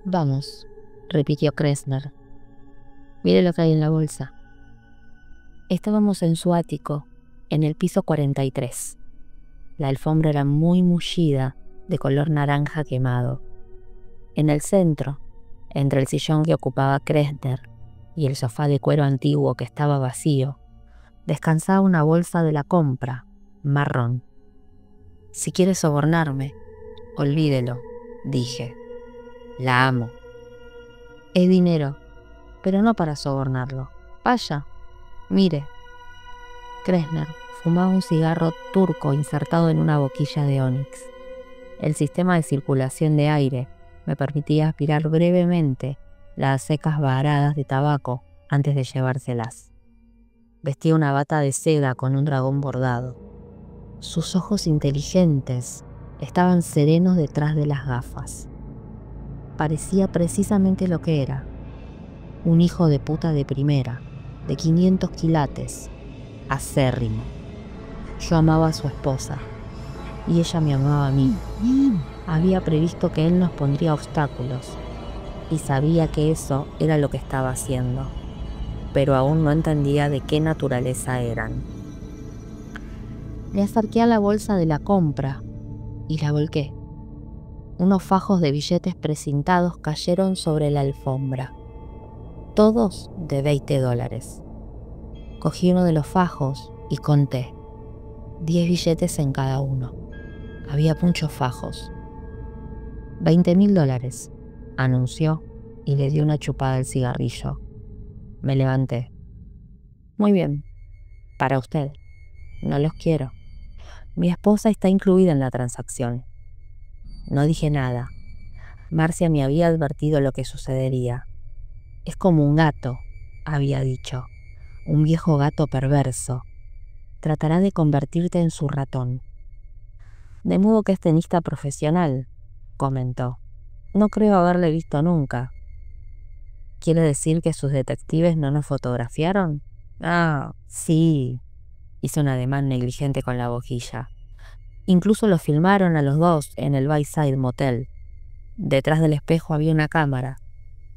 Vamos, repitió Kressner. Mire lo que hay en la bolsa. Estábamos en su ático, en el piso 43. La alfombra era muy mullida, de color naranja quemado. En el centro, entre el sillón que ocupaba Kressner y el sofá de cuero antiguo que estaba vacío, descansaba una bolsa de la compra, marrón. Si quiere sobornarme, olvídelo, dije. La amo. Es dinero, pero no para sobornarlo. Vaya, mire. Kressner fumaba un cigarro turco insertado en una boquilla de ónix. El sistema de circulación de aire me permitía aspirar brevemente las secas varadas de tabaco antes de llevárselas. Vestía una bata de seda con un dragón bordado. Sus ojos inteligentes estaban serenos detrás de las gafas. Parecía precisamente lo que era: un hijo de puta de primera, de 500 quilates, acérrimo. Yo amaba a su esposa, y ella me amaba a mí. Había previsto que él nos pondría obstáculos, y sabía que eso era lo que estaba haciendo, pero aún no entendía de qué naturaleza eran. Le acerqué a la bolsa de la compra y la volqué. Unos fajos de billetes precintados cayeron sobre la alfombra, todos de $20. Cogí uno de los fajos y conté. 10 billetes en cada uno. Había muchos fajos. $20.000, anunció y le dio una chupada al cigarrillo. Me levanté. Muy bien, para usted. No los quiero. Mi esposa está incluida en la transacción. No dije nada. Marcia me había advertido lo que sucedería. Es como un gato, había dicho. Un viejo gato perverso. Tratará de convertirte en su ratón. De modo que es tenista profesional, comentó. No creo haberle visto nunca. ¿Quiere decir que sus detectives no nos fotografiaron? Ah, sí. Hizo un ademán negligente con la boquilla. Incluso lo filmaron a los dos en el Bayside Motel. Detrás del espejo había una cámara.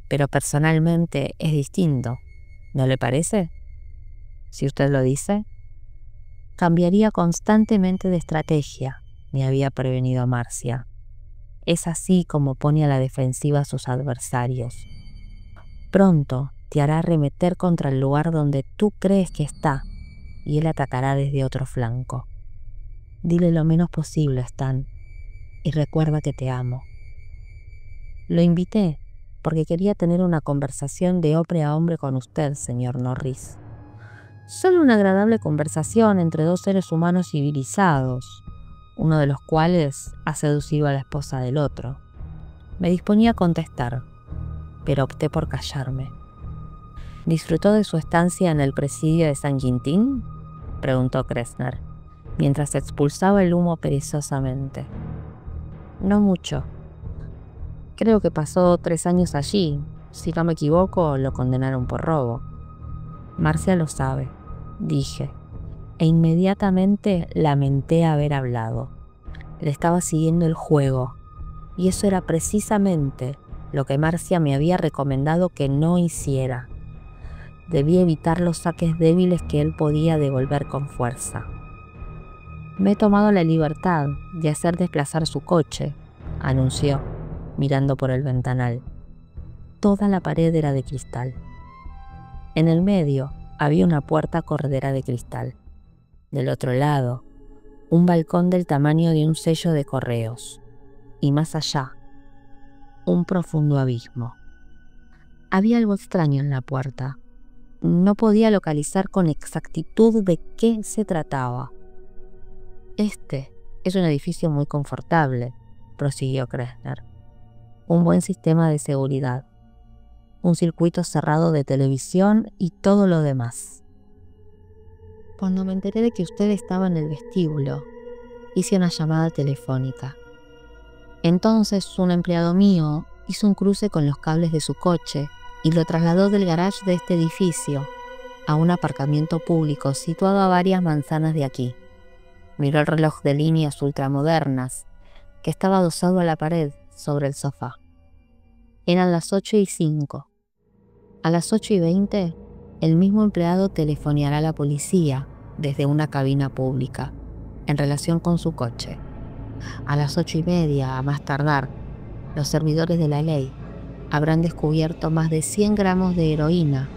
Pero personalmente es distinto, ¿no le parece? Si usted lo dice. Cambiaría constantemente de estrategia, me había prevenido Marcia. Es así como pone a la defensiva a sus adversarios. Pronto te hará arremeter contra el lugar donde tú crees que está, y él atacará desde otro flanco. Dile lo menos posible, Stan, y recuerda que te amo. Lo invité porque quería tener una conversación de hombre a hombre con usted, señor Norris. Solo una agradable conversación entre dos seres humanos civilizados, uno de los cuales ha seducido a la esposa del otro. Me disponía a contestar, pero opté por callarme. ¿Disfrutó de su estancia en el presidio de San Quintín?, preguntó Kressner, mientras expulsaba el humo perezosamente. No mucho. Creo que pasó 3 años allí. Si no me equivoco, lo condenaron por robo. Marcia lo sabe, dije, e inmediatamente lamenté haber hablado. Le estaba siguiendo el juego, y eso era precisamente lo que Marcia me había recomendado que no hiciera. Debía evitar los saques débiles que él podía devolver con fuerza. Me he tomado la libertad de hacer desplazar su coche, anunció, mirando por el ventanal. Toda la pared era de cristal. En el medio había una puerta corredera de cristal. Del otro lado, un balcón del tamaño de un sello de correos. Y más allá, un profundo abismo. Había algo extraño en la puerta. No podía localizar con exactitud de qué se trataba. Este es un edificio muy confortable, prosiguió Kressner. Un buen sistema de seguridad, un circuito cerrado de televisión y todo lo demás. Cuando me enteré de que usted estaba en el vestíbulo, hice una llamada telefónica. Entonces un empleado mío hizo un cruce con los cables de su coche y lo trasladó del garage de este edificio a un aparcamiento público situado a varias manzanas de aquí. Miró el reloj de líneas ultramodernas que estaba adosado a la pared sobre el sofá. Eran las 8:05. A las 8:20, el mismo empleado telefoneará a la policía desde una cabina pública en relación con su coche. A las 8:30, a más tardar, los servidores de la ley habrán descubierto más de 100 gramos de heroína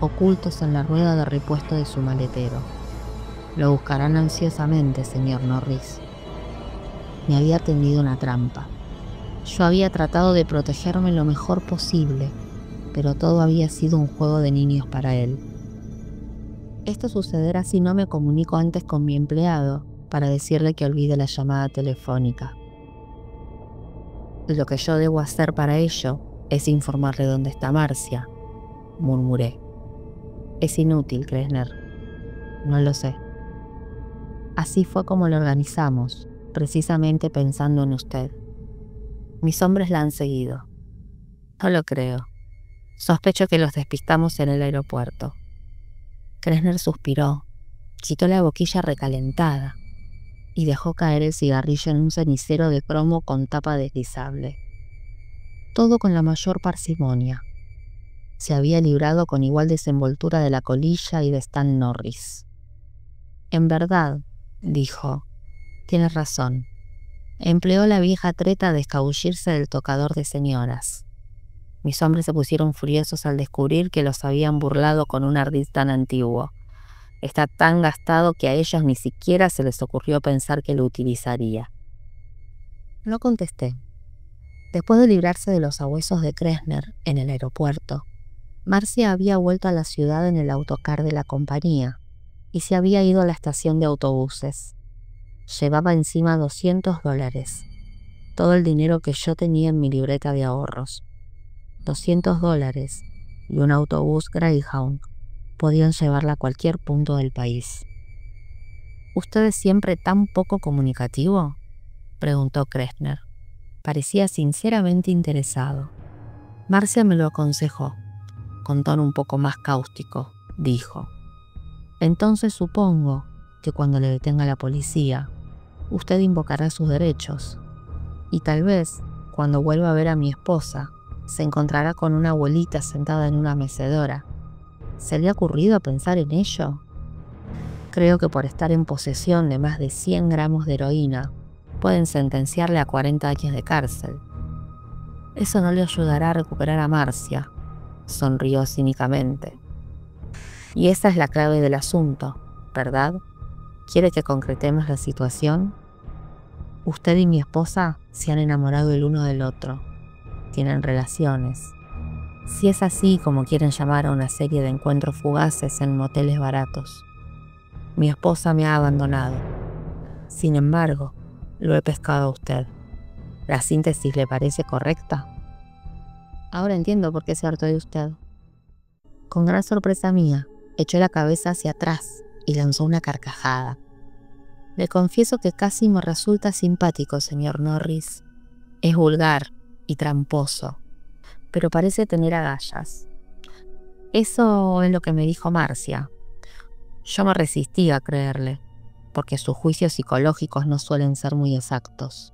ocultos en la rueda de repuesto de su maletero. Lo buscarán ansiosamente, señor Norris. Me había tendido una trampa. Yo había tratado de protegerme lo mejor posible, pero todo había sido un juego de niños para él. Esto sucederá si no me comunico antes con mi empleado para decirle que olvide la llamada telefónica. Lo que yo debo hacer para ello es informarle dónde está Marcia, murmuré. Es inútil, Kressner. No lo sé. Así fue como lo organizamos, precisamente pensando en usted. Mis hombres la han seguido. No lo creo. Sospecho que los despistamos en el aeropuerto. Kressner suspiró, quitó la boquilla recalentada y dejó caer el cigarrillo en un cenicero de cromo con tapa deslizable. Todo con la mayor parsimonia. Se había librado con igual desenvoltura de la colilla y de Stan Norris. En verdad, dijo, tienes razón. Empleó la vieja treta de escabullirse del tocador de señoras. Mis hombres se pusieron furiosos al descubrir que los habían burlado con un ardid tan antiguo. Está tan gastado que a ellos ni siquiera se les ocurrió pensar que lo utilizaría. No contesté. Después de librarse de los sabuesos de Kressner en el aeropuerto, Marcia había vuelto a la ciudad en el autocar de la compañía y se había ido a la estación de autobuses. Llevaba encima $200, todo el dinero que yo tenía en mi libreta de ahorros. $200 y un autobús Greyhound podían llevarla a cualquier punto del país. ¿Usted es siempre tan poco comunicativo?, preguntó Kressner. Parecía sinceramente interesado. Marcia me lo aconsejó. Con tono un poco más cáustico, dijo. Entonces supongo que cuando le detenga la policía, usted invocará sus derechos. Y tal vez, cuando vuelva a ver a mi esposa, se encontrará con una abuelita sentada en una mecedora. ¿Se le ha ocurrido pensar en ello? Creo que por estar en posesión de más de 100 gramos de heroína, pueden sentenciarle a 40 años de cárcel. Eso no le ayudará a recuperar a Marcia, sonrió cínicamente. Y esa es la clave del asunto, ¿verdad? ¿Quiere que concretemos la situación? Usted y mi esposa se han enamorado el uno del otro. Tienen relaciones. Si es así como quieren llamar a una serie de encuentros fugaces en moteles baratos. Mi esposa me ha abandonado. Sin embargo, lo he pescado a usted. ¿La síntesis le parece correcta? Ahora entiendo por qué se hartó de usted. Con gran sorpresa mía, echó la cabeza hacia atrás y lanzó una carcajada. Le confieso que casi me resulta simpático, señor Norris. Es vulgar y tramposo, pero parece tener agallas. Eso es lo que me dijo Marcia. Yo me resistí a creerle, porque sus juicios psicológicos no suelen ser muy exactos.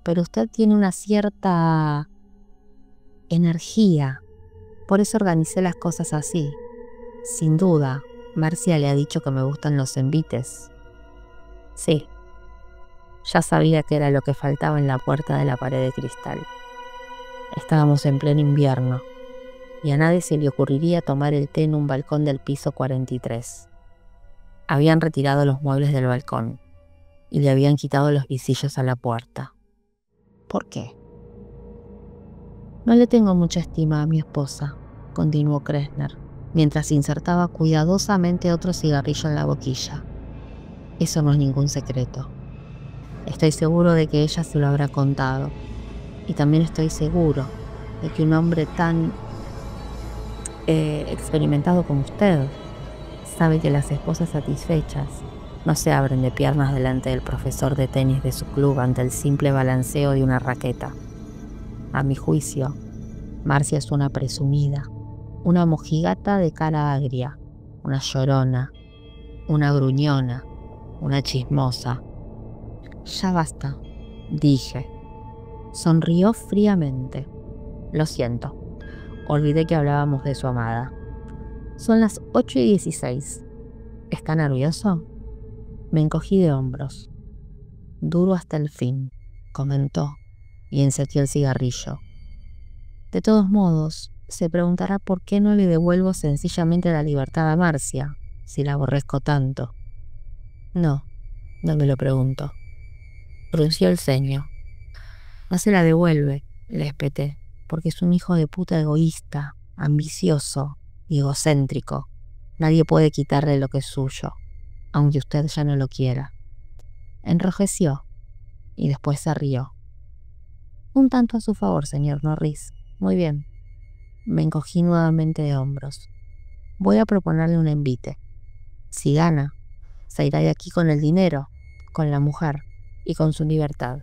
Pero usted tiene una cierta energía, por eso organicé las cosas así. Sin duda, Marcia le ha dicho que me gustan los envites. Sí, ya sabía que era lo que faltaba en la puerta de la pared de cristal. Estábamos en pleno invierno, y a nadie se le ocurriría tomar el té en un balcón del piso 43. Habían retirado los muebles del balcón, y le habían quitado los visillos a la puerta. ¿Por qué? No le tengo mucha estima a mi esposa, continuó Kressner, mientras insertaba cuidadosamente otro cigarrillo en la boquilla. Eso no es ningún secreto. Estoy seguro de que ella se lo habrá contado. Y también estoy seguro de que un hombre tan experimentado como usted sabe que las esposas satisfechas no se abren de piernas delante del profesor de tenis de su club ante el simple balanceo de una raqueta. A mi juicio, Marcia es una presumida, una mojigata de cara agria, una llorona, una gruñona, una chismosa. Ya basta, dije. Sonrió fríamente. Lo siento. Olvidé que hablábamos de su amada. Son las 8:16. ¿Está nervioso? Me encogí de hombros. Duro hasta el fin, comentó, y encendió el cigarrillo. De todos modos, se preguntará por qué no le devuelvo sencillamente la libertad a Marcia, si la aborrezco tanto. No me lo pregunto. Frunció el ceño. No se la devuelve, le espeté, porque es un hijo de puta egoísta, ambicioso y egocéntrico. Nadie puede quitarle lo que es suyo, aunque usted ya no lo quiera. Enrojeció y después se rió. Un tanto a su favor, señor Norris. Muy bien. Me encogí nuevamente de hombros. Voy a proponerle un envite. Si gana, se irá de aquí con el dinero, con la mujer y con su libertad.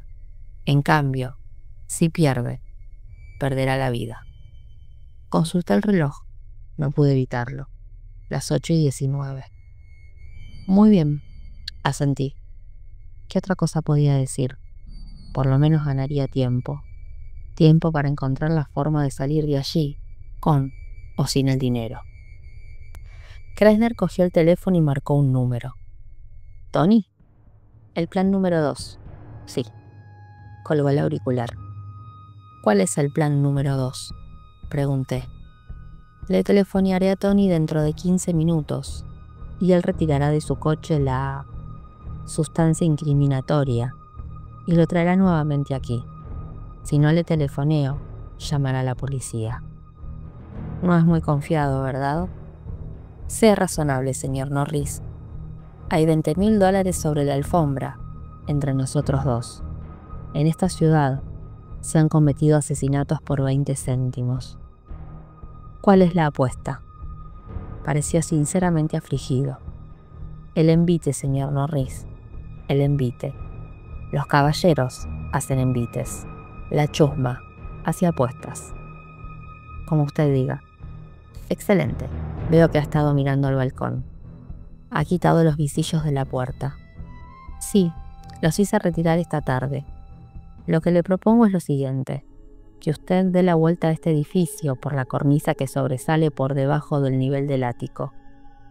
En cambio, si pierde, perderá la vida. Consulté el reloj. No pude evitarlo. Las 8:19. Muy bien, asentí. ¿Qué otra cosa podía decir? Por lo menos ganaría tiempo. Tiempo para encontrar la forma de salir de allí, con o sin el dinero. Kressner cogió el teléfono y marcó un número. ¿Tony? El plan número 2. Sí. Colgó el auricular. ¿Cuál es el plan número 2? Pregunté. Le telefonearé a Tony dentro de 15 minutos y él retirará de su coche la sustancia incriminatoria y lo traerá nuevamente aquí. Si no le telefoneo, llamará a la policía. No es muy confiado, ¿verdad? Sea razonable, señor Norris. Hay $20.000 sobre la alfombra, entre nosotros dos. En esta ciudad se han cometido asesinatos por 20 céntimos. ¿Cuál es la apuesta? Pareció sinceramente afligido. El envite, señor Norris. El envite. Los caballeros hacen envites. La chusma hace apuestas. Como usted diga. Excelente. Veo que ha estado mirando al balcón. Ha quitado los visillos de la puerta. Sí, los hice retirar esta tarde. Lo que le propongo es lo siguiente. Que usted dé la vuelta a este edificio por la cornisa que sobresale por debajo del nivel del ático.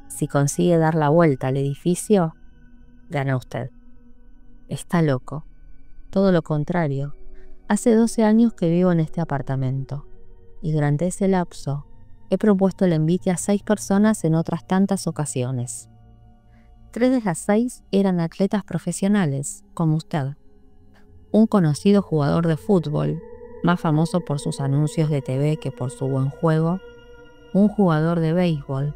Si consigue dar la vuelta al edificio, gana usted. Está loco. Todo lo contrario. Hace 12 años que vivo en este apartamento. Y durante ese lapso, he propuesto el envite a 6 personas en otras tantas ocasiones. 3 de las 6 eran atletas profesionales, como usted. Un conocido jugador de fútbol, más famoso por sus anuncios de TV que por su buen juego, un jugador de béisbol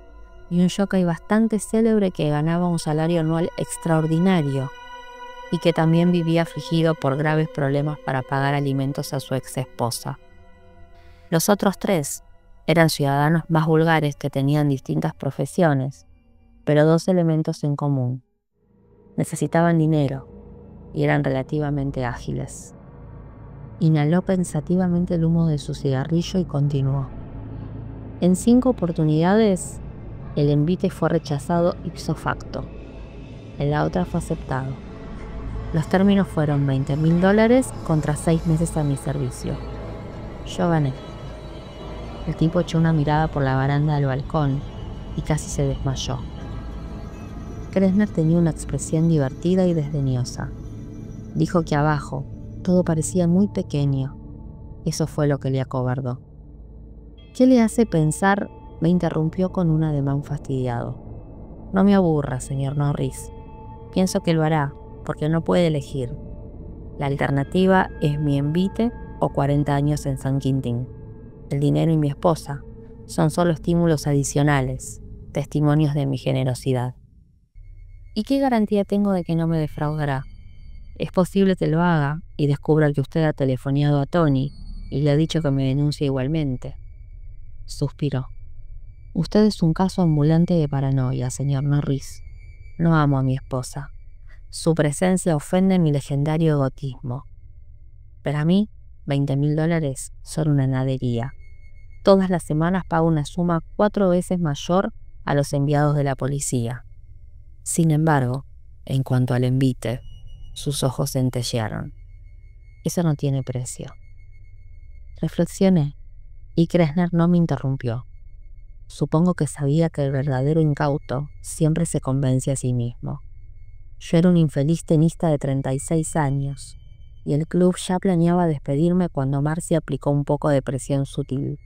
y un jockey bastante célebre que ganaba un salario anual extraordinario y que también vivía afligido por graves problemas para pagar alimentos a su ex esposa. Los otros 3 eran ciudadanos más vulgares que tenían distintas profesiones, pero 2 elementos en común. Necesitaban dinero y eran relativamente ágiles. Inhaló pensativamente el humo de su cigarrillo y continuó. En 5 oportunidades, el envite fue rechazado ipso facto. En la otra fue aceptado. Los términos fueron $20.000 contra 6 meses a mi servicio. Yo gané. El tipo echó una mirada por la baranda del balcón y casi se desmayó. Kressner tenía una expresión divertida y desdeñosa. Dijo que abajo todo parecía muy pequeño. Eso fue lo que le acobardó. ¿Qué le hace pensar? Me interrumpió con un ademán fastidiado. No me aburra, señor Norris. Pienso que lo hará, porque no puede elegir. La alternativa es mi envite o 40 años en San Quintín. El dinero y mi esposa son solo estímulos adicionales, testimonios de mi generosidad. ¿Y qué garantía tengo de que no me defraudará? Es posible que lo haga y descubra que usted ha telefoneado a Tony y le ha dicho que me denuncie igualmente. Suspiró. Usted es un caso ambulante de paranoia, señor Norris. No amo a mi esposa. Su presencia ofende mi legendario egotismo. Pero a mí, $20.000 son una nadería. Todas las semanas pago una suma 4 veces mayor a los enviados de la policía. Sin embargo, en cuanto al envite, sus ojos centellearon. Eso no tiene precio. Reflexioné Y Kressner no me interrumpió. Supongo que sabía que el verdadero incauto siempre se convence a sí mismo. Yo era un infeliz tenista de 36 años, y el club ya planeaba despedirme cuando Marcia aplicó un poco de presión sutil.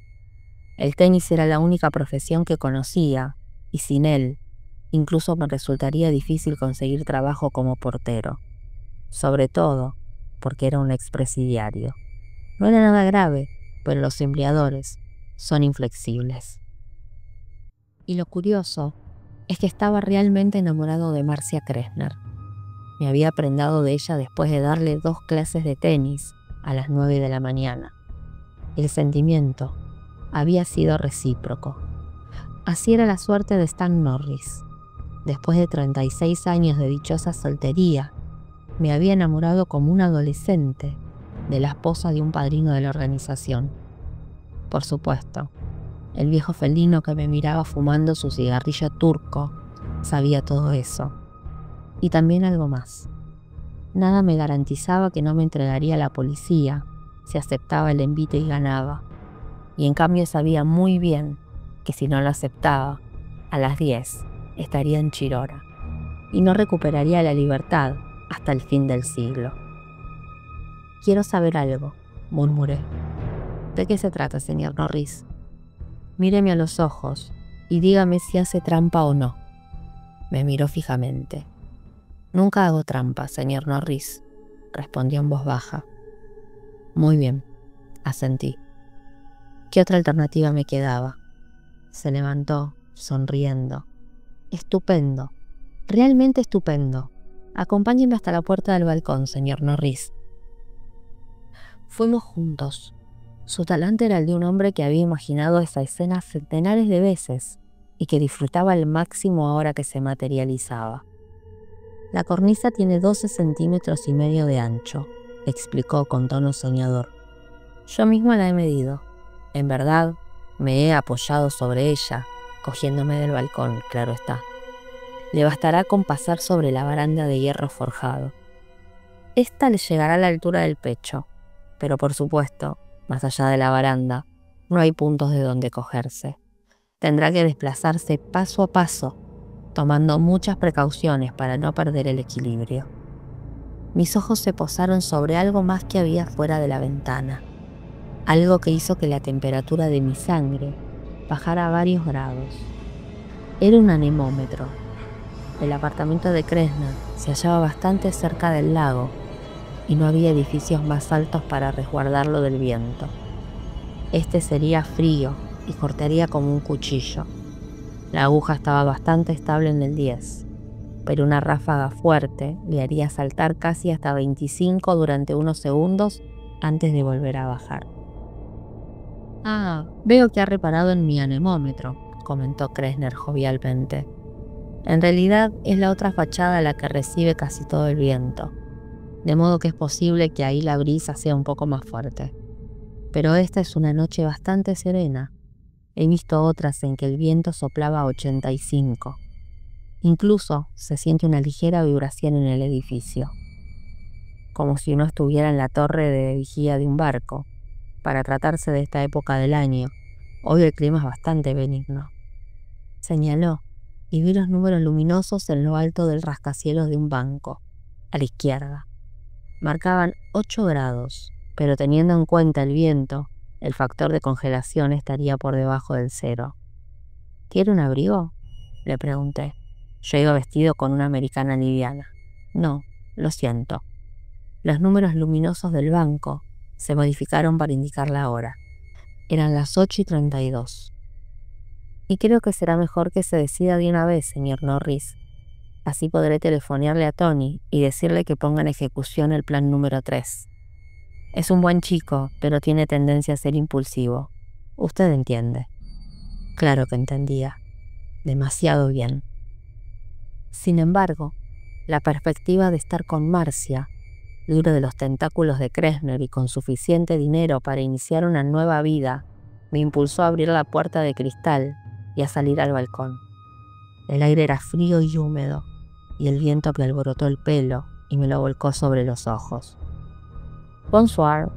El tenis era la única profesión que conocía, y sin él, incluso me resultaría difícil conseguir trabajo como portero. Sobre todo, porque era un expresidiario. No era nada grave, pero los empleadores son inflexibles. Y lo curioso es que estaba realmente enamorado de Marcia Kressner. Me había prendado de ella después de darle 2 clases de tenis a las 9 de la mañana. El sentimiento había sido recíproco. Así era la suerte de Stan Norris. Después de 36 años de dichosa soltería, me había enamorado como un adolescente de la esposa de un padrino de la organización. Por supuesto, el viejo felino que me miraba fumando su cigarrillo turco sabía todo eso. Y también algo más. Nada me garantizaba que no me entregaría a la policía si aceptaba el envite y ganaba. Y en cambio sabía muy bien que si no lo aceptaba, a las 10 estaría en Chirora y no recuperaría la libertad hasta el fin del siglo. «Quiero saber algo», murmuré. «¿De qué se trata, señor Norris? Míreme a los ojos y dígame si hace trampa o no». Me miró fijamente. «Nunca hago trampa, señor Norris», respondió en voz baja. «Muy bien», asentí. ¿Qué otra alternativa me quedaba? Se levantó, sonriendo. «Estupendo, realmente estupendo. Acompáñeme hasta la puerta del balcón, señor Norris». Fuimos juntos. Su talante era el de un hombre que había imaginado esa escena centenares de veces y que disfrutaba al máximo ahora que se materializaba. «La cornisa tiene 12 centímetros y medio de ancho», explicó con tono soñador. «Yo misma la he medido. En verdad, me he apoyado sobre ella, cogiéndome del balcón, claro está. Le bastará con pasar sobre la baranda de hierro forjado. Esta le llegará a la altura del pecho, pero por supuesto, más allá de la baranda, no hay puntos de donde cogerse. Tendrá que desplazarse paso a paso, tomando muchas precauciones para no perder el equilibrio». Mis ojos se posaron sobre algo más que había fuera de la ventana, algo que hizo que la temperatura de mi sangre bajara a varios grados. Era un anemómetro. El apartamento de Kressner se hallaba bastante cerca del lago y no había edificios más altos para resguardarlo del viento. Este sería frío y cortaría como un cuchillo. La aguja estaba bastante estable en el 10, pero una ráfaga fuerte le haría saltar casi hasta 25 durante unos segundos antes de volver a bajar. «Ah, veo que ha reparado en mi anemómetro», comentó Kressner jovialmente. «En realidad es la otra fachada la que recibe casi todo el viento, de modo que es posible que ahí la brisa sea un poco más fuerte. Pero esta es una noche bastante serena. He visto otras en que el viento soplaba a 85. Incluso se siente una ligera vibración en el edificio, como si uno estuviera en la torre de vigía de un barco. Para tratarse de esta época del año, hoy el clima es bastante benigno», señaló, y vi los números luminosos en lo alto del rascacielos de un banco, a la izquierda. Marcaban 8 grados, pero teniendo en cuenta el viento, el factor de congelación estaría por debajo del 0. «¿Quiere un abrigo?», le pregunté. Yo iba vestido con una americana liviana. «No, lo siento». Los números luminosos del banco se modificaron para indicar la hora. Eran las 8:32. «Y creo que será mejor que se decida de una vez, señor Norris. Así podré telefonearle a Tony y decirle que ponga en ejecución el plan número 3. Es un buen chico, pero tiene tendencia a ser impulsivo. Usted entiende». Claro que entendía. Demasiado bien. Sin embargo, la perspectiva de estar con Marcia, libre de los tentáculos de Kressner y con suficiente dinero para iniciar una nueva vida, me impulsó a abrir la puerta de cristal y a salir al balcón. El aire era frío y húmedo, y el viento me alborotó el pelo y me lo volcó sobre los ojos. «Bonsoir»,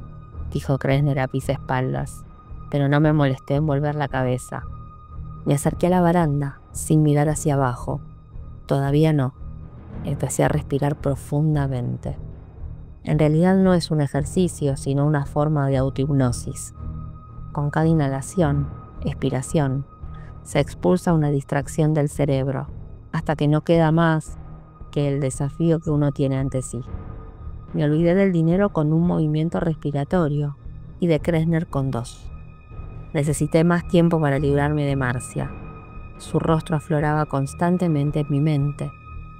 dijo Kressner a mis espaldas. pero no me molesté en volver la cabeza. Me acerqué a la baranda, sin mirar hacia abajo. Todavía no. Empecé a respirar profundamente. En realidad no es un ejercicio, sino una forma de autohipnosis. Con cada inhalación, expiración, se expulsa una distracción del cerebro, hasta que no queda más que el desafío que uno tiene ante sí. Me olvidé del dinero con un movimiento respiratorio y de Kressner con 2. Necesité más tiempo para librarme de Marcia. Su rostro afloraba constantemente en mi mente,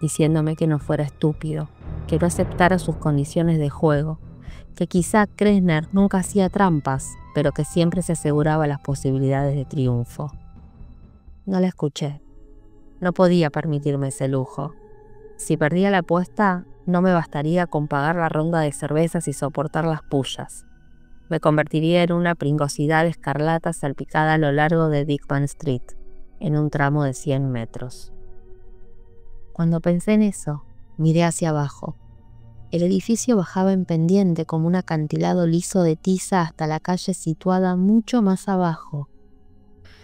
diciéndome que no fuera estúpido, que no aceptara sus condiciones de juego, que quizá Kressner nunca hacía trampas, pero que siempre se aseguraba las posibilidades de triunfo. No la escuché. No podía permitirme ese lujo. Si perdía la apuesta, no me bastaría con pagar la ronda de cervezas y soportar las pullas. Me convertiría en una pringosidad escarlata salpicada a lo largo de Dickman Street, en un tramo de 100 metros. Cuando pensé en eso, miré hacia abajo. El edificio bajaba en pendiente como un acantilado liso de tiza hasta la calle situada mucho más abajo.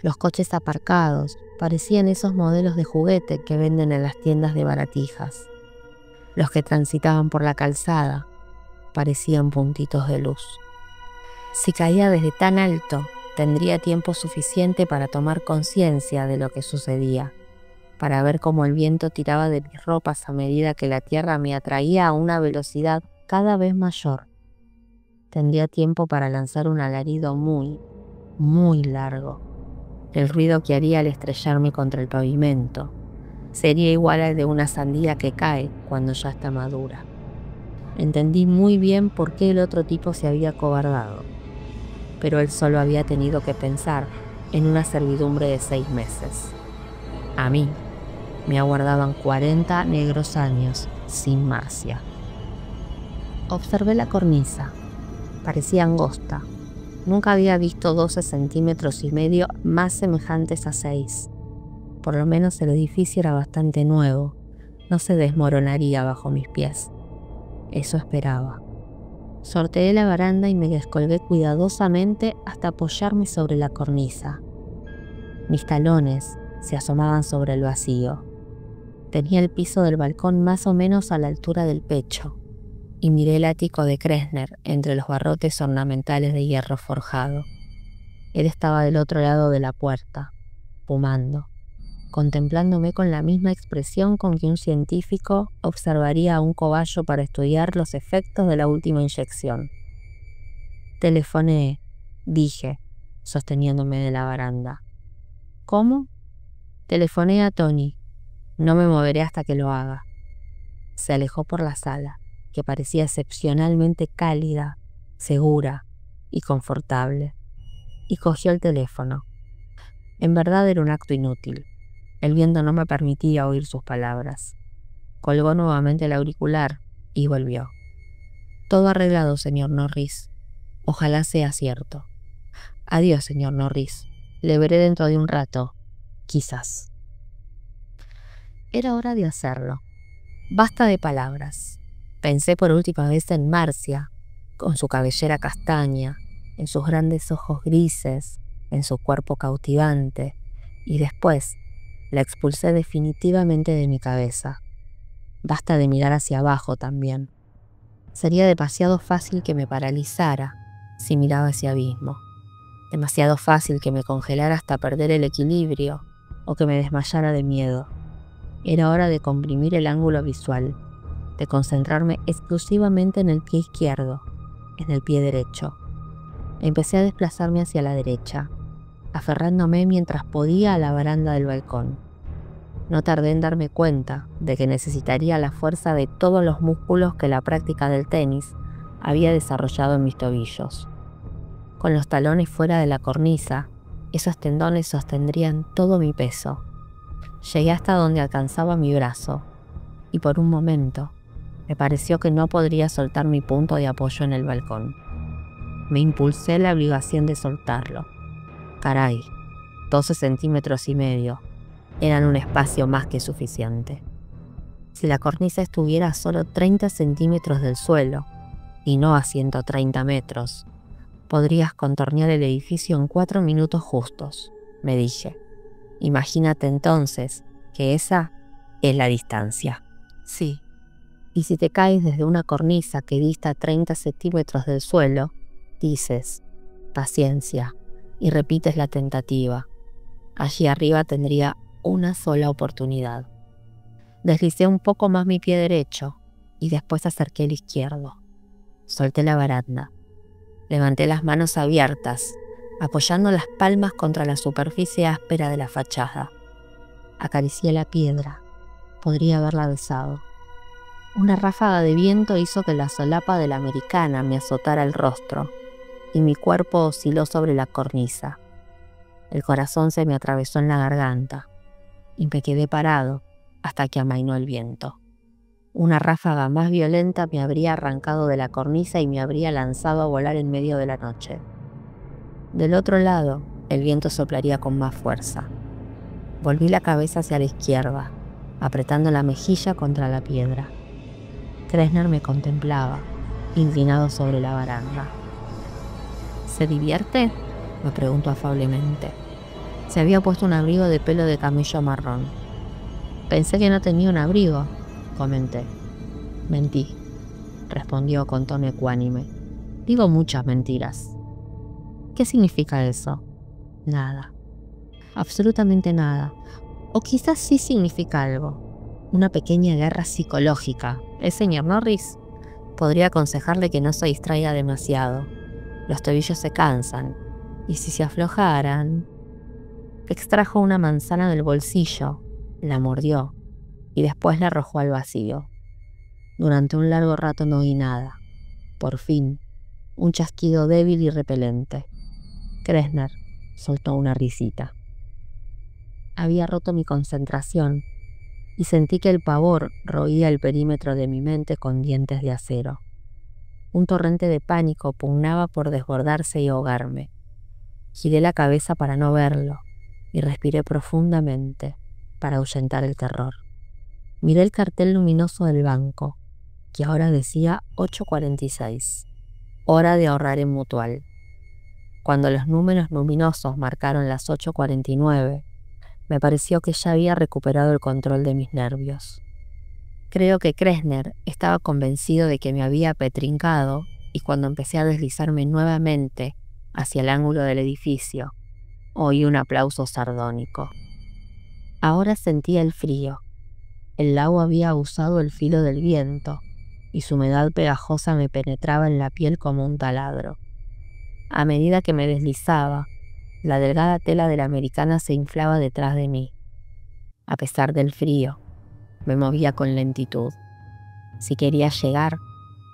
Los coches aparcados parecían esos modelos de juguete que venden en las tiendas de baratijas. Los que transitaban por la calzada parecían puntitos de luz. Si caía desde tan alto, tendría tiempo suficiente para tomar conciencia de lo que sucedía, para ver cómo el viento tiraba de mis ropas a medida que la tierra me atraía a una velocidad cada vez mayor. Tendría tiempo para lanzar un alarido muy, muy largo. El ruido que haría al estrellarme contra el pavimento sería igual al de una sandía que cae cuando ya está madura. Entendí muy bien por qué el otro tipo se había acobardado, pero él solo había tenido que pensar en una servidumbre de 6 meses. A mí me aguardaban 40 negros años sin Marcia. Observé la cornisa. Parecía angosta. Nunca había visto 12,5 centímetros más semejantes a 6. Por lo menos el edificio era bastante nuevo. No se desmoronaría bajo mis pies. Eso esperaba. Sorteé la baranda y me descolgué cuidadosamente hasta apoyarme sobre la cornisa. Mis talones se asomaban sobre el vacío. Tenía el piso del balcón más o menos a la altura del pecho, y miré el ático de Kressner entre los barrotes ornamentales de hierro forjado. Él estaba del otro lado de la puerta, fumando, contemplándome con la misma expresión con que un científico observaría a un cobayo para estudiar los efectos de la última inyección. Telefoné, dije, sosteniéndome de la baranda. ¿Cómo? Telefoné a Tony. No me moveré hasta que lo haga. Se alejó por la sala, que parecía excepcionalmente cálida, segura y confortable, y cogió el teléfono. En verdad era un acto inútil. El viento no me permitía oír sus palabras. Colgó nuevamente el auricular y volvió. Todo arreglado, señor Norris. Ojalá sea cierto. Adiós, señor Norris. Le veré dentro de un rato. Quizás. Era hora de hacerlo. Basta de palabras. Pensé por última vez en Marcia, con su cabellera castaña, en sus grandes ojos grises, en su cuerpo cautivante, y después la expulsé definitivamente de mi cabeza. Basta de mirar hacia abajo también. Sería demasiado fácil que me paralizara si miraba ese abismo. Demasiado fácil que me congelara hasta perder el equilibrio o que me desmayara de miedo. Era hora de comprimir el ángulo visual, de concentrarme exclusivamente en el pie izquierdo, en el pie derecho. Empecé a desplazarme hacia la derecha, aferrándome mientras podía a la baranda del balcón. No tardé en darme cuenta de que necesitaría la fuerza de todos los músculos que la práctica del tenis había desarrollado en mis tobillos. Con los talones fuera de la cornisa, esos tendones sostendrían todo mi peso. Llegué hasta donde alcanzaba mi brazo, y por un momento me pareció que no podría soltar mi punto de apoyo en el balcón. Me impulsé la obligación de soltarlo. Caray, 12,5 centímetros eran un espacio más que suficiente. Si la cornisa estuviera a solo 30 centímetros del suelo, y no a 130 metros, Podrías contornear el edificio en 4 minutos justos, me dije. Imagínate entonces que esa es la distancia. Sí. Y si te caes desde una cornisa que dista 30 centímetros del suelo, dices, paciencia, y repites la tentativa. Allí arriba tendría una sola oportunidad. Deslicé un poco más mi pie derecho y después acerqué el izquierdo. Solté la baranda. Levanté las manos abiertas, apoyando las palmas contra la superficie áspera de la fachada. Acaricié la piedra. Podría haberla besado. Una ráfaga de viento hizo que la solapa de la americana me azotara el rostro y mi cuerpo osciló sobre la cornisa. El corazón se me atravesó en la garganta y me quedé parado hasta que amainó el viento. Una ráfaga más violenta me habría arrancado de la cornisa y me habría lanzado a volar en medio de la noche. Del otro lado, el viento soplaría con más fuerza. Volví la cabeza hacia la izquierda, apretando la mejilla contra la piedra. Kressner me contemplaba, inclinado sobre la baranda. ¿Se divierte?, me preguntó afablemente. Se había puesto un abrigo de pelo de camello marrón. Pensé que no tenía un abrigo, comenté. Mentí, respondió con tono ecuánime. Digo muchas mentiras. ¿Qué significa eso? Nada. Absolutamente nada. O quizás sí significa algo. Una pequeña guerra psicológica. ¿El señor Norris? Podría aconsejarle que no se distraiga demasiado. Los tobillos se cansan. Y si se aflojaran... Extrajo una manzana del bolsillo, la mordió y después la arrojó al vacío. Durante un largo rato no oí nada. Por fin, un chasquido débil y repelente. Kressner soltó una risita. Había roto mi concentración y sentí que el pavor roía el perímetro de mi mente con dientes de acero. Un torrente de pánico pugnaba por desbordarse y ahogarme. Giré la cabeza para no verlo y respiré profundamente para ahuyentar el terror. Miré el cartel luminoso del banco, que ahora decía 8:46, hora de ahorrar en Mutual. Cuando los números luminosos marcaron las 8:49, me pareció que ya había recuperado el control de mis nervios. Creo que Kressner estaba convencido de que me había apetrincado y cuando empecé a deslizarme nuevamente hacia el ángulo del edificio, oí un aplauso sardónico. Ahora sentía el frío. El lago había abusado el filo del viento y su humedad pegajosa me penetraba en la piel como un taladro. A medida que me deslizaba, la delgada tela de la americana se inflaba detrás de mí. A pesar del frío, me movía con lentitud. Si quería llegar,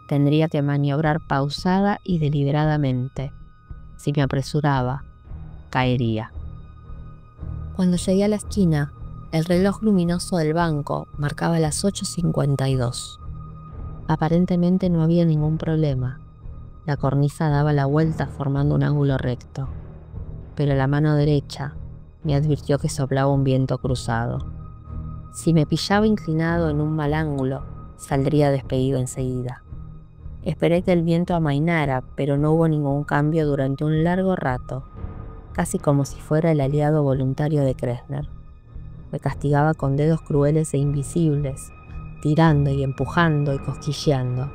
tendría que maniobrar pausada y deliberadamente. Si me apresuraba, caería. Cuando llegué a la esquina, el reloj luminoso del banco marcaba las 8:52. Aparentemente no había ningún problema. La cornisa daba la vuelta formando un ángulo recto, pero la mano derecha me advirtió que soplaba un viento cruzado. Si me pillaba inclinado en un mal ángulo, saldría despedido enseguida. Esperé que el viento amainara, pero no hubo ningún cambio durante un largo rato, casi como si fuera el aliado voluntario de Kressner. Me castigaba con dedos crueles e invisibles, tirando y empujando y cosquilleando.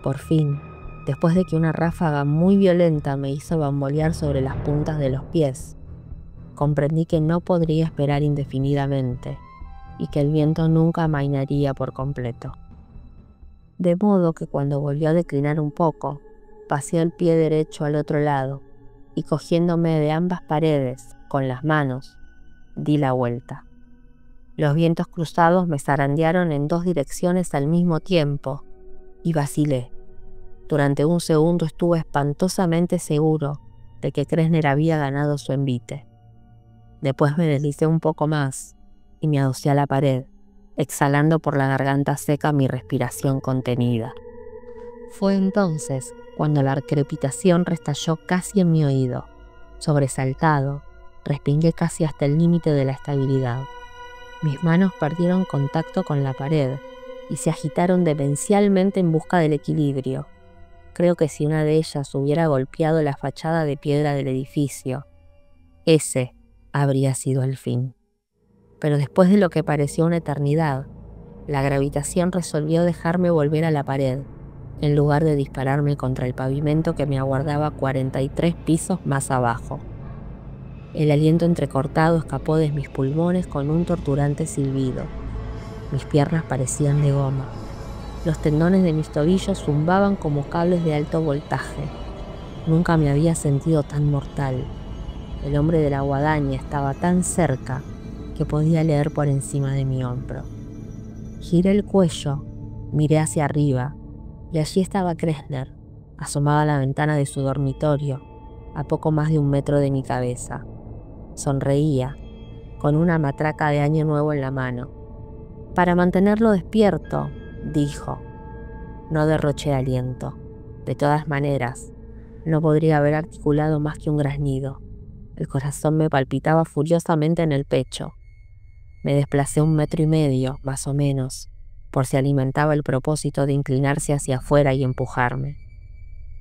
Por fin, después de que una ráfaga muy violenta me hizo bambolear sobre las puntas de los pies, comprendí que no podría esperar indefinidamente y que el viento nunca amainaría por completo. De modo que cuando volvió a declinar un poco, pasé el pie derecho al otro lado y cogiéndome de ambas paredes con las manos, di la vuelta. Los vientos cruzados me zarandearon en 2 direcciones al mismo tiempo y vacilé. Durante un segundo estuve espantosamente seguro de que Kressner había ganado su envite. Después me deslicé un poco más y me adosé a la pared, exhalando por la garganta seca mi respiración contenida. Fue entonces cuando la crepitación restalló casi en mi oído. Sobresaltado, respingué casi hasta el límite de la estabilidad. Mis manos perdieron contacto con la pared y se agitaron demencialmente en busca del equilibrio. Creo que si una de ellas hubiera golpeado la fachada de piedra del edificio, ese habría sido el fin. Pero después de lo que pareció una eternidad, la gravitación resolvió dejarme volver a la pared, en lugar de dispararme contra el pavimento que me aguardaba 43 pisos más abajo. El aliento entrecortado escapó de mis pulmones con un torturante silbido. Mis piernas parecían de goma. Los tendones de mis tobillos zumbaban como cables de alto voltaje. Nunca me había sentido tan mortal. El hombre de la guadaña estaba tan cerca que podía leer por encima de mi hombro. Giré el cuello, miré hacia arriba, y allí estaba Kressler, asomado a la ventana de su dormitorio, a poco más de 1 metro de mi cabeza. Sonreía, con una matraca de año nuevo en la mano. Para mantenerlo despierto, dijo. No derroché aliento. De todas maneras, no podría haber articulado más que un graznido. El corazón me palpitaba furiosamente en el pecho. Me desplacé 1,5 metros, más o menos, por si alimentaba el propósito de inclinarse hacia afuera y empujarme.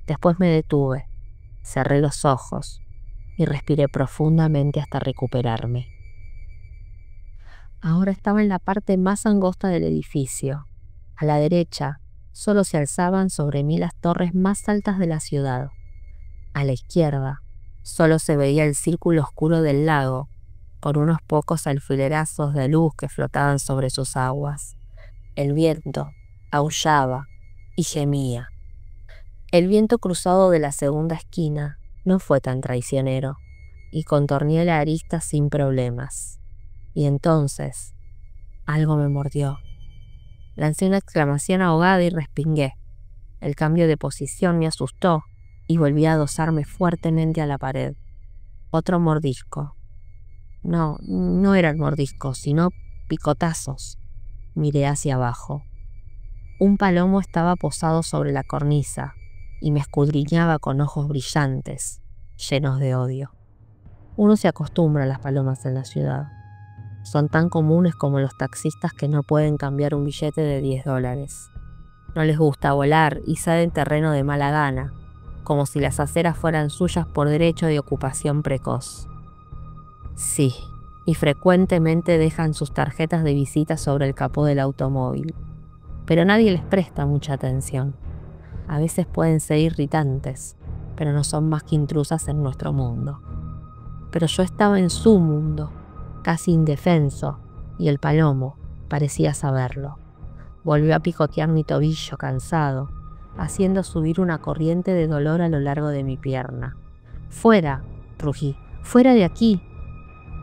Después me detuve, cerré los ojos y respiré profundamente hasta recuperarme. Ahora estaba en la parte más angosta del edificio. A la derecha, solo se alzaban sobre mí las torres más altas de la ciudad. A la izquierda, solo se veía el círculo oscuro del lago, con unos pocos alfilerazos de luz que flotaban sobre sus aguas. El viento aullaba y gemía. El viento cruzado de la segunda esquina no fue tan traicionero, y contorneé la arista sin problemas. Y entonces, algo me mordió. Lancé una exclamación ahogada y respingué. El cambio de posición me asustó y volví a adosarme fuertemente a la pared. Otro mordisco. No eran mordiscos, sino picotazos. Miré hacia abajo. Un palomo estaba posado sobre la cornisa y me escudriñaba con ojos brillantes, llenos de odio. Uno se acostumbra a las palomas en la ciudad. Son tan comunes como los taxistas que no pueden cambiar un billete de $10. No les gusta volar y ceden terreno de mala gana, como si las aceras fueran suyas por derecho de ocupación precoz. Sí, y frecuentemente dejan sus tarjetas de visita sobre el capó del automóvil, pero nadie les presta mucha atención. A veces pueden ser irritantes, pero no son más que intrusas en nuestro mundo. Pero yo estaba en su mundo, casi indefenso, y el palomo parecía saberlo. Volvió a picotear mi tobillo cansado, haciendo subir una corriente de dolor a lo largo de mi pierna. ¡Fuera!, rugí. ¡Fuera de aquí!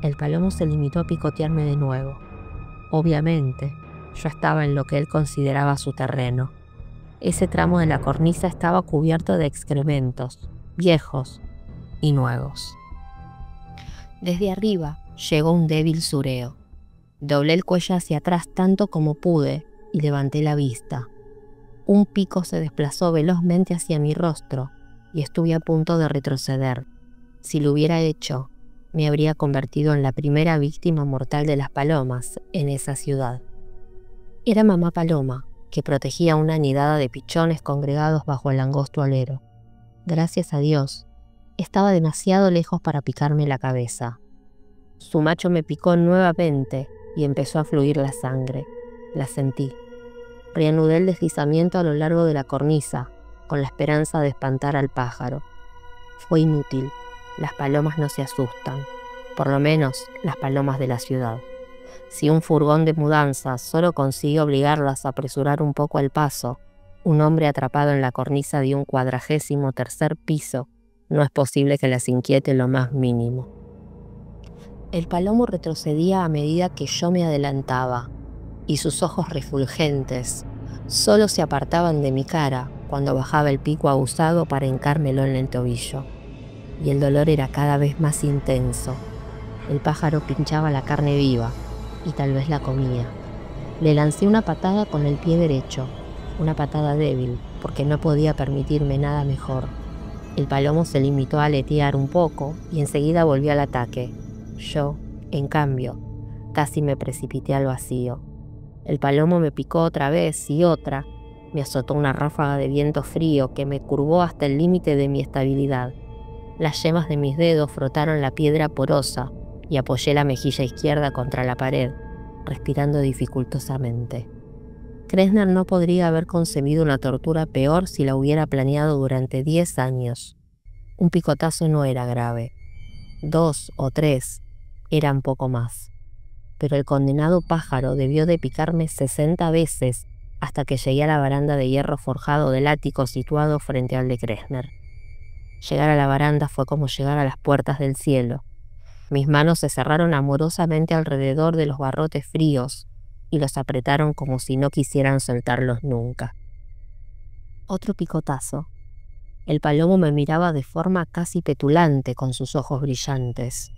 El palomo se limitó a picotearme de nuevo. Obviamente, yo estaba en lo que él consideraba su terreno. Ese tramo de la cornisa estaba cubierto de excrementos, viejos y nuevos. Desde arriba llegó un débil sureo. Doblé el cuello hacia atrás tanto como pude y levanté la vista. Un pico se desplazó velozmente hacia mi rostro y estuve a punto de retroceder. Si lo hubiera hecho, me habría convertido en la primera víctima mortal de las palomas en esa ciudad. Era mamá paloma, que protegía una nidada de pichones congregados bajo el angosto alero. Gracias a Dios, estaba demasiado lejos para picarme la cabeza. Su macho me picó nuevamente y empezó a fluir la sangre. La sentí. Reanudé el deslizamiento a lo largo de la cornisa, con la esperanza de espantar al pájaro. Fue inútil. Las palomas no se asustan, por lo menos las palomas de la ciudad. Si un furgón de mudanzas solo consigue obligarlas a apresurar un poco el paso, un hombre atrapado en la cornisa de un 43º piso, no es posible que las inquiete lo más mínimo. El palomo retrocedía a medida que yo me adelantaba, y sus ojos refulgentes solo se apartaban de mi cara cuando bajaba el pico aguzado para hincármelo en el tobillo. Y el dolor era cada vez más intenso. El pájaro pinchaba la carne viva, y tal vez la comía. Le lancé una patada con el pie derecho, una patada débil, porque no podía permitirme nada mejor. El palomo se limitó a aletear un poco y enseguida volvió al ataque. Yo, en cambio, casi me precipité al vacío. El palomo me picó otra vez y otra, Me azotó una ráfaga de viento frío que me curvó hasta el límite de mi estabilidad. Las yemas de mis dedos frotaron la piedra porosa y apoyé la mejilla izquierda contra la pared, respirando dificultosamente. Kressner no podría haber concebido una tortura peor si la hubiera planeado durante 10 años. Un picotazo no era grave. 2 o 3 eran poco más. Pero el condenado pájaro debió de picarme 60 veces hasta que llegué a la baranda de hierro forjado del ático situado frente al de Kressner. Llegar a la baranda fue como llegar a las puertas del cielo. Mis manos se cerraron amorosamente alrededor de los barrotes fríos y los apretaron como si no quisieran soltarlos nunca. Otro picotazo. El palomo me miraba de forma casi petulante con sus ojos brillantes,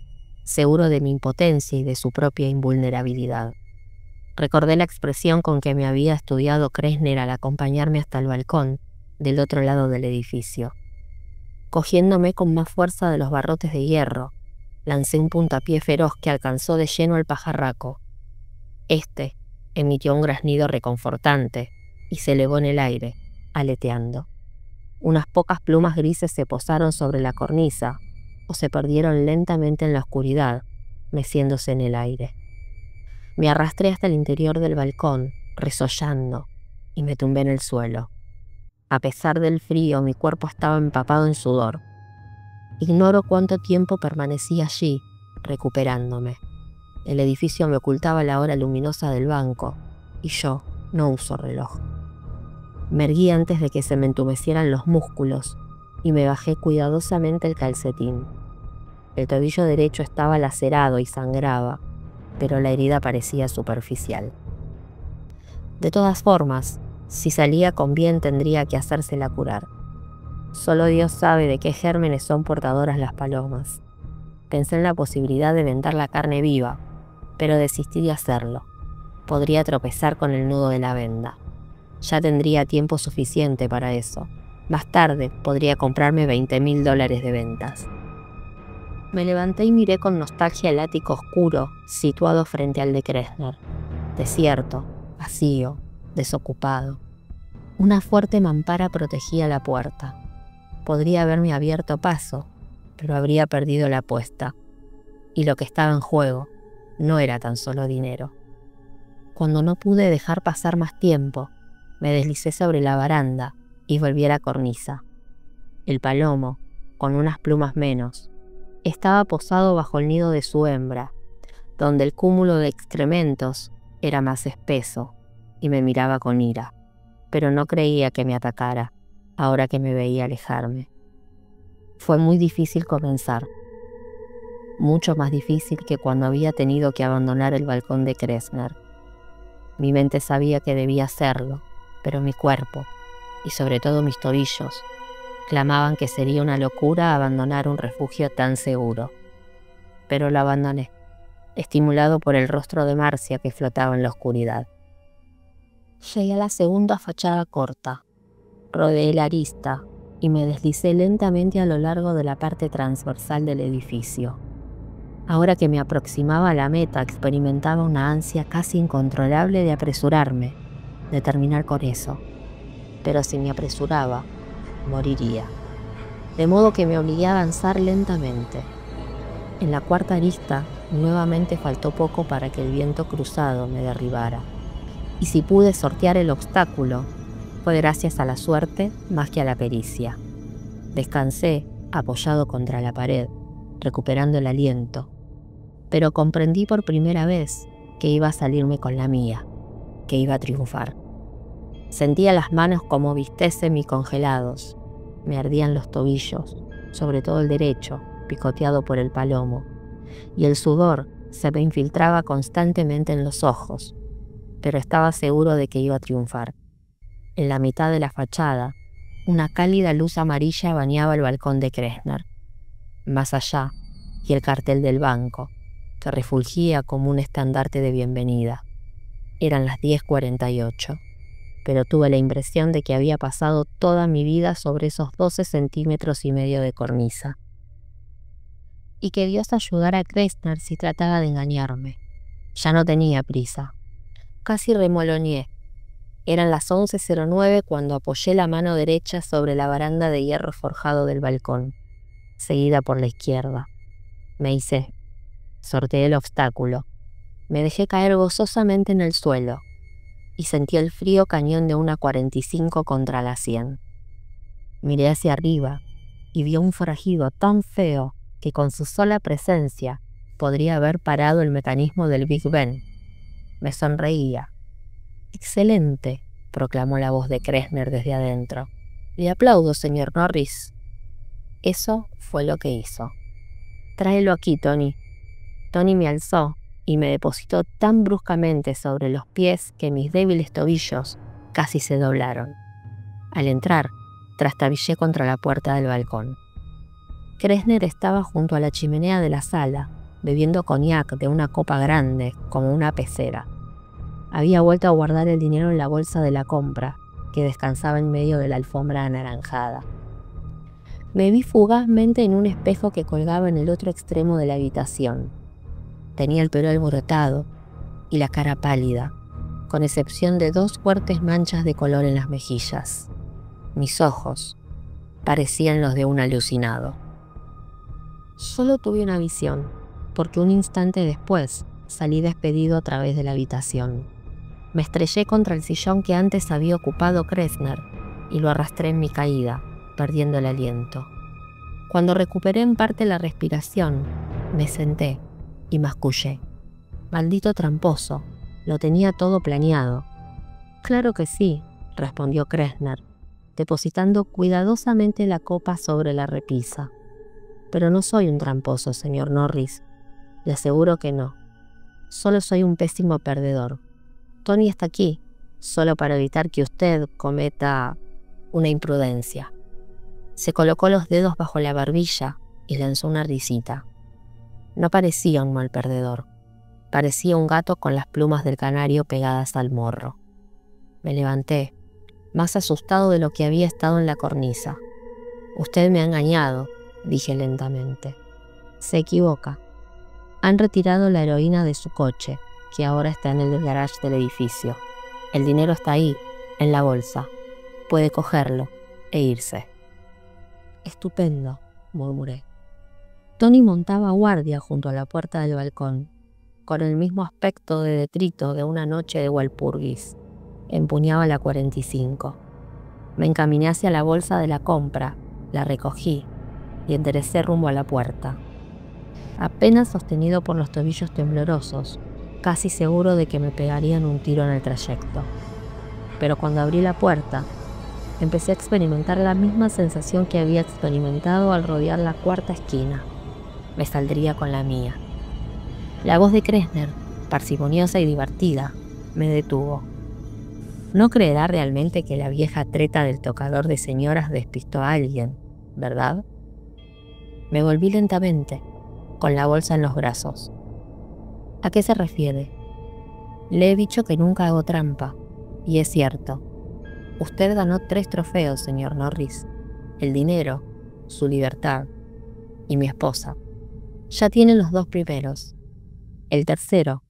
seguro de mi impotencia y de su propia invulnerabilidad. Recordé la expresión con que me había estudiado Kressner al acompañarme hasta el balcón del otro lado del edificio. Cogiéndome con más fuerza de los barrotes de hierro, lancé un puntapié feroz que alcanzó de lleno al pajarraco. Este emitió un graznido reconfortante y se elevó en el aire, aleteando. Unas pocas plumas grises se posaron sobre la cornisa o se perdieron lentamente en la oscuridad, meciéndose en el aire. Me arrastré hasta el interior del balcón, resollando, y me tumbé en el suelo. A pesar del frío, mi cuerpo estaba empapado en sudor. Ignoro cuánto tiempo permanecí allí, recuperándome. El edificio me ocultaba la hora luminosa del banco, y yo no uso reloj. Me erguí antes de que se me entumecieran los músculos, y me bajé cuidadosamente el calcetín. El tobillo derecho estaba lacerado y sangraba, pero la herida parecía superficial. De todas formas, si salía con bien tendría que hacérsela curar. Solo Dios sabe de qué gérmenes son portadoras las palomas. Pensé en la posibilidad de vendar la carne viva, pero desistí de hacerlo. Podría tropezar con el nudo de la venda. Ya tendría tiempo suficiente para eso. Más tarde podría comprarme $20.000 de ventas. Me levanté y miré con nostalgia el ático oscuro situado frente al de Kressner. Desierto, vacío, desocupado. Una fuerte mampara protegía la puerta. Podría haberme abierto paso, pero habría perdido la apuesta. Y lo que estaba en juego no era tan solo dinero. Cuando no pude dejar pasar más tiempo, me deslicé sobre la baranda y volví a la cornisa. El palomo, con unas plumas menos, estaba posado bajo el nido de su hembra, donde el cúmulo de excrementos era más espeso, y me miraba con ira, pero no creía que me atacara, ahora que me veía alejarme. Fue muy difícil comenzar, mucho más difícil que cuando había tenido que abandonar el balcón de Kressner. Mi mente sabía que debía hacerlo, pero mi cuerpo, y sobre todo mis tobillos, clamaban que sería una locura abandonar un refugio tan seguro. Pero lo abandoné, estimulado por el rostro de Marcia que flotaba en la oscuridad. Llegué a la segunda fachada corta, rodeé la arista y me deslicé lentamente a lo largo de la parte transversal del edificio. Ahora que me aproximaba a la meta, experimentaba una ansia casi incontrolable de apresurarme, de terminar con eso. Pero si me apresuraba, moriría. De modo que me obligué a avanzar lentamente. En la cuarta arista, nuevamente faltó poco para que el viento cruzado me derribara. Y si pude sortear el obstáculo, fue gracias a la suerte más que a la pericia. Descansé, apoyado contra la pared, recuperando el aliento, pero comprendí por primera vez que iba a salirme con la mía, que iba a triunfar. Sentía las manos como bistecs semicongelados, me ardían los tobillos, sobre todo el derecho, picoteado por el palomo, y el sudor se me infiltraba constantemente en los ojos, pero estaba seguro de que iba a triunfar. En la mitad de la fachada, una cálida luz amarilla bañaba el balcón de Kressner. Más allá, y el cartel del banco, que refulgía como un estandarte de bienvenida. Eran las 10:48, pero tuve la impresión de que había pasado toda mi vida sobre esos 12,5 centímetros de cornisa. Y que Dios ayudara a Kressner si trataba de engañarme. Ya no tenía prisa. Casi remoloneé. Eran las 11:09 cuando apoyé la mano derecha sobre la baranda de hierro forjado del balcón, seguida por la izquierda. Me hice. Sorteé el obstáculo. Me dejé caer gozosamente en el suelo y sentí el frío cañón de una 45 contra la 100. Miré hacia arriba y vi a un forajido tan feo que con su sola presencia podría haber parado el mecanismo del Big Ben. Me sonreía. «Excelente», proclamó la voz de Kressner desde adentro. «Le aplaudo, señor Norris». Eso fue lo que hizo. «Tráelo aquí, Tony». Tony me alzó y me depositó tan bruscamente sobre los pies que mis débiles tobillos casi se doblaron. Al entrar, trastabillé contra la puerta del balcón. Kressner estaba junto a la chimenea de la sala, bebiendo coñac de una copa grande, como una pecera. Había vuelto a guardar el dinero en la bolsa de la compra, que descansaba en medio de la alfombra anaranjada. Me vi fugazmente en un espejo que colgaba en el otro extremo de la habitación. Tenía el pelo alborotado y la cara pálida, con excepción de 2 fuertes manchas de color en las mejillas. Mis ojos parecían los de un alucinado. Solo tuve una visión, porque un instante después salí despedido a través de la habitación. Me estrellé contra el sillón que antes había ocupado Kressner y lo arrastré en mi caída, perdiendo el aliento. Cuando recuperé en parte la respiración, me senté y mascullé. «Maldito tramposo, lo tenía todo planeado». «Claro que sí», respondió Kressner, depositando cuidadosamente la copa sobre la repisa. «Pero no soy un tramposo, señor Norris. Le aseguro que no. Solo soy un pésimo perdedor. Tony está aquí, solo para evitar que usted cometa una imprudencia». Se colocó los dedos bajo la barbilla y lanzó una risita. No parecía un mal perdedor. Parecía un gato con las plumas del canario pegadas al morro. Me levanté, más asustado de lo que había estado en la cornisa. «Usted me ha engañado», dije lentamente. «Se equivoca. Han retirado la heroína de su coche, que ahora está en el garage del edificio. El dinero está ahí, en la bolsa. Puede cogerlo e irse». «Estupendo», murmuré. Tony montaba guardia junto a la puerta del balcón, con el mismo aspecto de detrito de una noche de Walpurgis. Empuñaba la 45. Me encaminé hacia la bolsa de la compra, la recogí y enderecé rumbo a la puerta. Apenas sostenido por los tobillos temblorosos, casi seguro de que me pegarían un tiro en el trayecto. Pero cuando abrí la puerta, empecé a experimentar la misma sensación que había experimentado al rodear la cuarta esquina. Me saldría con la mía. La voz de Kressner, parsimoniosa y divertida, me detuvo. «No creerá realmente que la vieja treta del tocador de señoras despistó a alguien, ¿verdad?» Me volví lentamente, con la bolsa en los brazos. «¿A qué se refiere?» «Le he dicho que nunca hago trampa, y es cierto. Usted ganó 3 trofeos, señor Norris. El dinero, su libertad y mi esposa. Ya tiene los 2 primeros. El tercero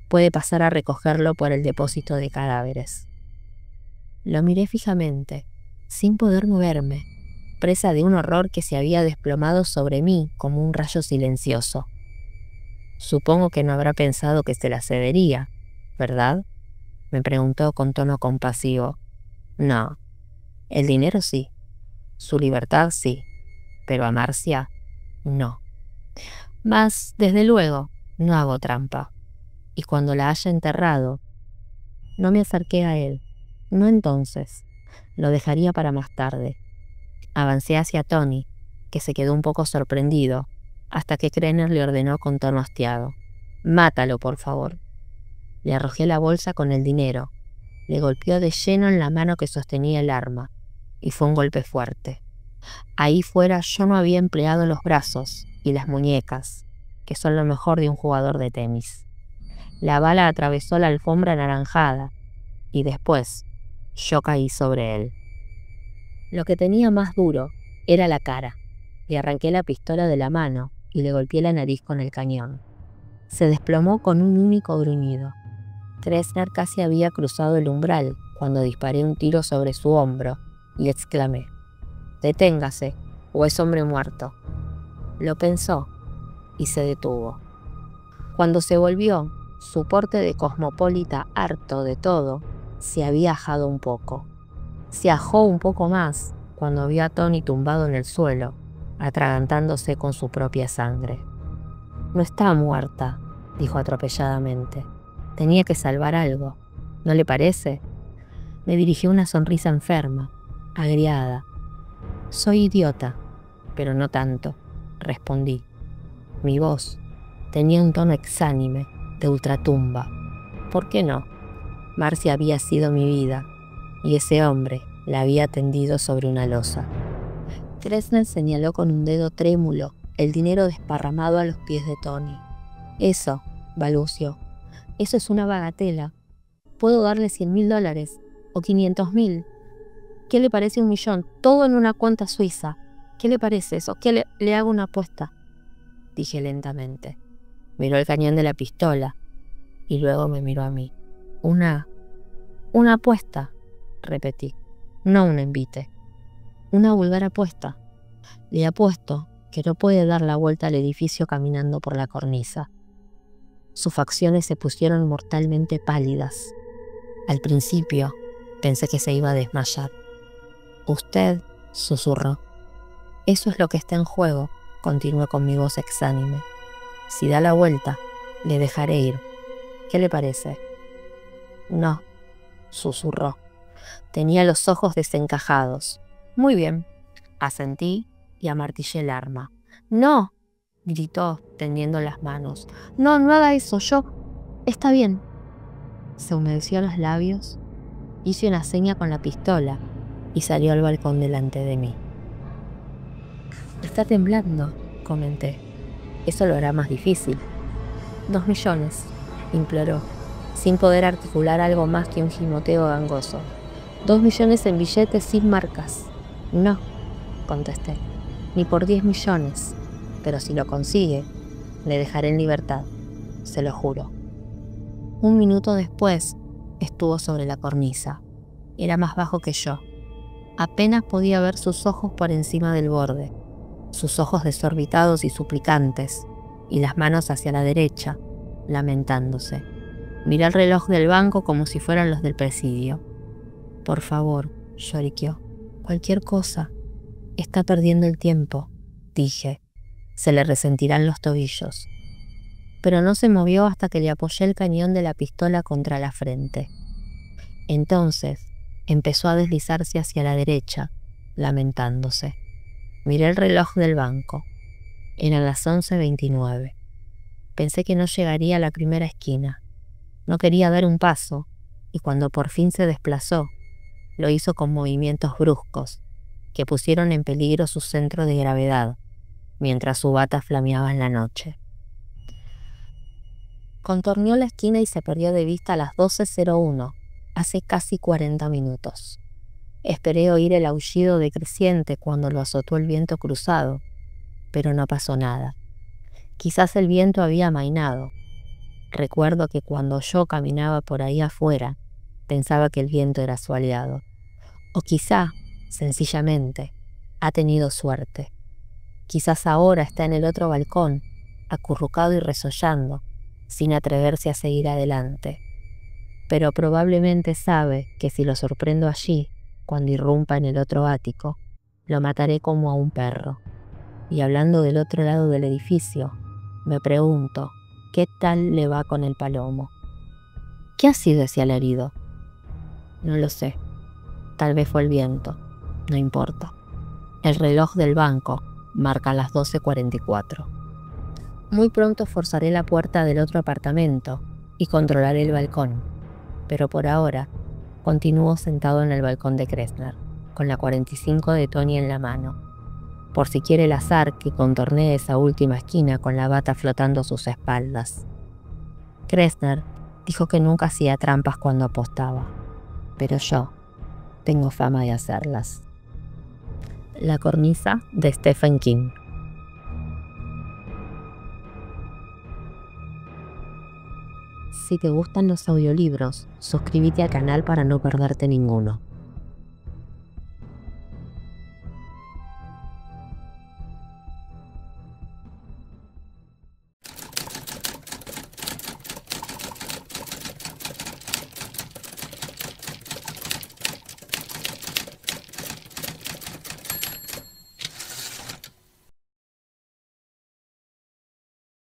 puede pasar a recogerlo por el depósito de cadáveres». Lo miré fijamente, sin poder moverme, presa de un horror que se había desplomado sobre mí como un rayo silencioso. «Supongo que no habrá pensado que se la cedería, ¿verdad?», me preguntó con tono compasivo. «No. El dinero sí. Su libertad sí. Pero a Marcia, no. Mas, desde luego, no hago trampa. Y cuando la haya enterrado, no me acerqué a él. No entonces. Lo dejaría para más tarde. Avancé hacia Tony, que se quedó un poco sorprendido, hasta que Kressner le ordenó con tono hastiado: «Mátalo, por favor». Le arrojé la bolsa con el dinero. Le golpeó de lleno en la mano que sostenía el arma, y fue un golpe fuerte. Ahí fuera yo no había empleado los brazos y las muñecas, que son lo mejor de un jugador de tenis. La bala atravesó la alfombra anaranjada, y después yo caí sobre él. Lo que tenía más duro era la cara. Le arranqué la pistola de la mano y le golpeé la nariz con el cañón. Se desplomó con un único gruñido. Kressner casi había cruzado el umbral cuando disparé un tiro sobre su hombro y exclamé: «Deténgase, o es hombre muerto». Lo pensó y se detuvo. Cuando se volvió, su porte de cosmopolita, harto de todo, se había ajado un poco. Se ajó un poco más cuando vio a Tony tumbado en el suelo, atragantándose con su propia sangre. «No está muerta», dijo atropelladamente. «Tenía que salvar algo, ¿no le parece?». Me dirigió una sonrisa enferma, agriada. «Soy idiota, pero no tanto», respondí. Mi voz tenía un tono exánime, de ultratumba. ¿Por qué no? Marcia había sido mi vida, y ese hombre la había tendido sobre una losa. Kressner señaló con un dedo trémulo el dinero desparramado a los pies de Tony. «Eso», balbució, «eso es una bagatela. Puedo darle $100.000 o 500.000. ¿Qué le parece 1.000.000? Todo en una cuenta suiza. ¿Qué le parece eso? ¿Qué le hago una apuesta?», dije lentamente. Miró el cañón de la pistola y luego me miró a mí. Una apuesta», repetí. «No un envite. Una vulgar apuesta. Le apuesto que no puede dar la vuelta al edificio caminando por la cornisa». Sus facciones se pusieron mortalmente pálidas. Al principio pensé que se iba a desmayar. «Usted», susurró. «Eso es lo que está en juego», continué con mi voz exánime. «Si da la vuelta, le dejaré ir. ¿Qué le parece?». «No», susurró. Tenía los ojos desencajados. «Muy bien», asentí y amartillé el arma. «No», gritó, tendiendo las manos. «No, no haga eso, yo... Está bien». Se humedeció los labios, hice una seña con la pistola y salió al balcón delante de mí. «Está temblando», comenté. «Eso lo hará más difícil». «2.000.000», imploró, sin poder articular algo más que un gimoteo gangoso. «2.000.000 en billetes sin marcas». «No», contesté, «ni por 10.000.000. Pero si lo consigue, le dejaré en libertad, se lo juro». 1 minuto después, estuvo sobre la cornisa. Era más bajo que yo. Apenas podía ver sus ojos por encima del borde, sus ojos desorbitados y suplicantes, y las manos hacia la derecha, lamentándose. Miré el reloj del banco como si fueran los del presidio. «Por favor», lloriqueó, «cualquier cosa. Está perdiendo el tiempo», dije. «Se le resentirán los tobillos». Pero no se movió hasta que le apoyé el cañón de la pistola contra la frente. Entonces empezó a deslizarse hacia la derecha, lamentándose. Miré el reloj del banco. Eran las 11:29. Pensé que no llegaría a la primera esquina. No quería dar un paso, y cuando por fin se desplazó, lo hizo con movimientos bruscos, que pusieron en peligro su centro de gravedad, mientras su bata flameaba en la noche. Contorneó la esquina y se perdió de vista a las 12:01, hace casi 40 minutos. Esperé oír el aullido decreciente cuando lo azotó el viento cruzado, pero no pasó nada. Quizás el viento había amainado. Recuerdo que cuando yo caminaba por ahí afuera, pensaba que el viento era su aliado. O quizá, sencillamente, ha tenido suerte. Quizás ahora está en el otro balcón, acurrucado y resollando, sin atreverse a seguir adelante. Pero probablemente sabe que si lo sorprendo allí, cuando irrumpa en el otro ático, lo mataré como a un perro. Y hablando del otro lado del edificio, me pregunto, ¿qué tal le va con el palomo? ¿Qué ha sido ese alarido? No lo sé. Tal vez fue el viento. No importa. El reloj del banco marca las 12:44. Muy pronto forzaré la puerta del otro apartamento y controlaré el balcón. Pero por ahora, continúo sentado en el balcón de Kressner, con la 45 de Tony en la mano. Por si quiere el azar que contornee esa última esquina con la bata flotando a sus espaldas. Kressner dijo que nunca hacía trampas cuando apostaba, pero yo tengo fama de hacerlas. La cornisa de Stephen King. Si te gustan los audiolibros, suscríbete al canal para no perderte ninguno.